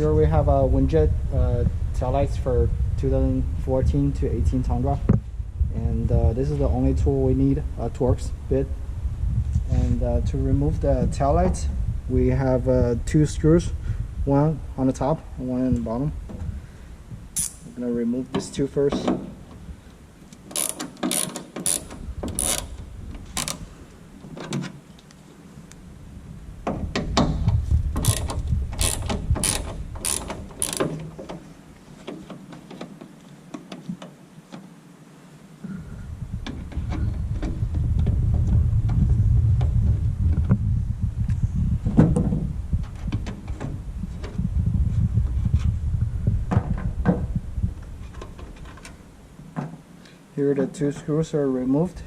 Here we have a Windjet taillights for 2014 to 18 Tundra, and this is the only tool we need, a Torx bit. And to remove the taillights, we have 2 screws, one on the top and one on the bottom. I'm gonna remove these 2 first. Here the 2 screws are removed.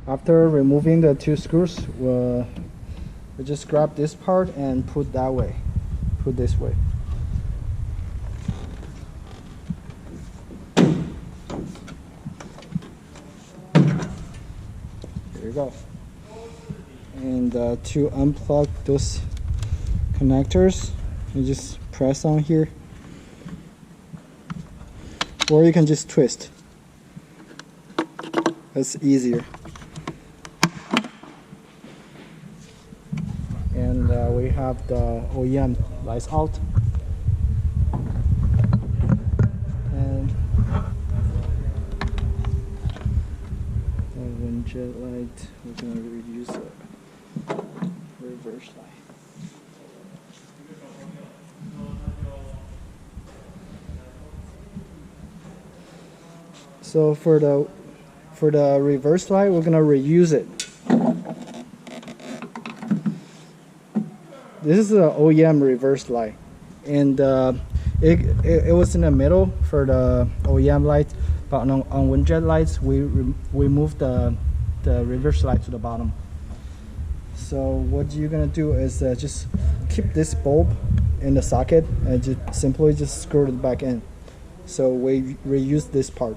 After removing the 2 screws, we just grab this part and put that way, put this way. There you go. And to unplug those connectors, you just press on here. Or you can just twist. That's easier. And we have the OEM lights out. And the Windjet light, we're going to reduce the reverse light. So for the reverse light, we're gonna reuse it. This is the OEM reverse light, and it was in the middle for the OEM light, but on Windjet lights we moved the reverse light to the bottom. So what you're gonna do is just keep this bulb in the socket and just simply screw it back in. So we reuse this part.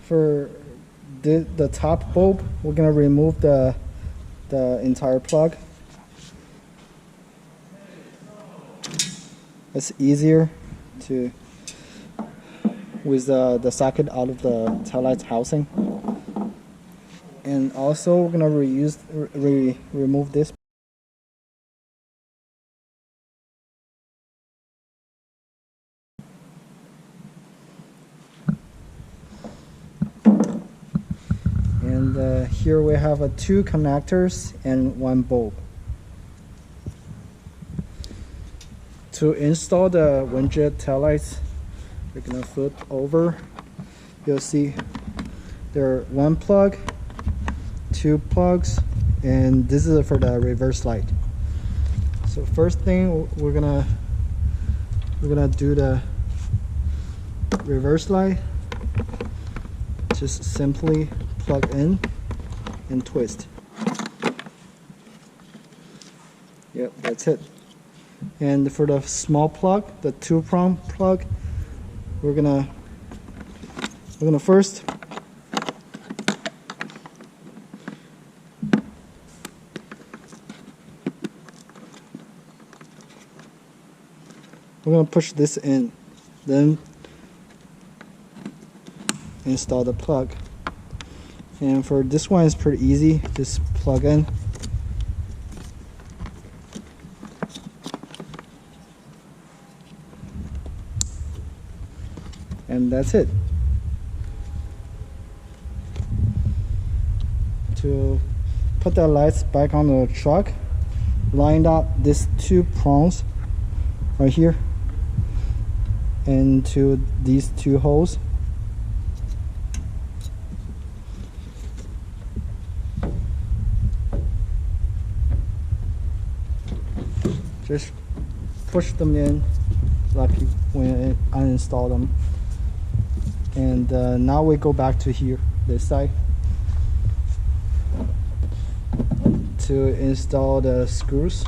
For the top bulb, we're gonna remove the entire plug. It's easier to with the socket out of the taillight housing. And also we're gonna remove this. And here we have 2 connectors and 1 bulb. To install the Windjet taillights, we're gonna flip over. You'll see there are 1 plug, 2 plugs, and this is for the reverse light. So first thing we're gonna do the reverse light. Just simply plug in and twist. Yep, that's it. And for the small plug, the 2-prong plug, we're gonna first push this in, then install the plug. And for this one, it's pretty easy. Just plug in. And that's it. To put the lights back on the truck, line up these 2 prongs right here into these 2 holes. Just push them in like when I uninstall them. And now we go back to here, this side, to install the screws.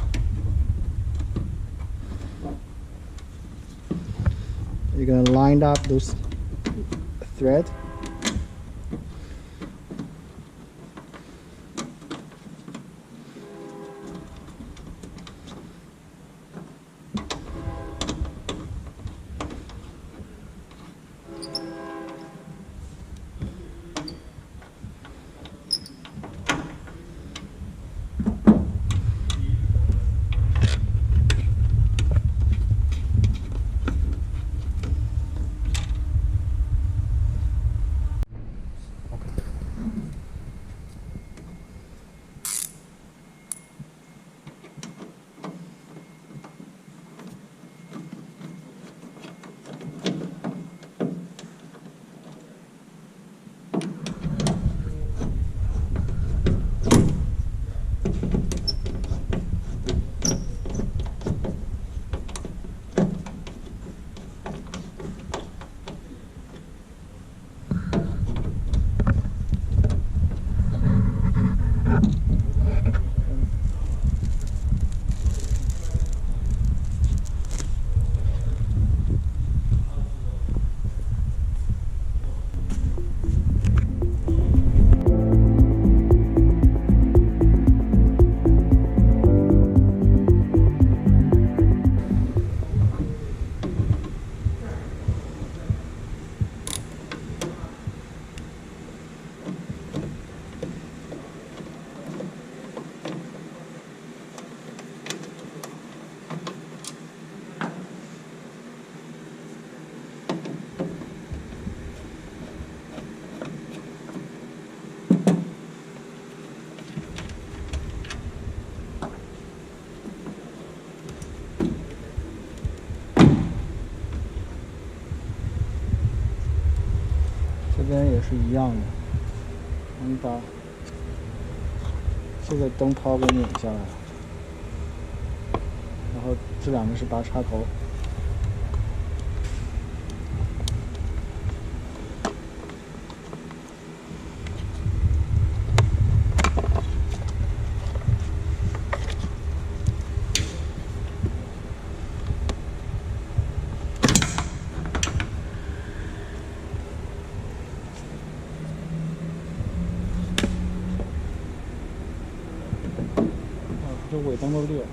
You're gonna line up those thread. 是一样的。我们把这个灯泡给拧下来，然后这两个是拔插头。这尾灯漏裂。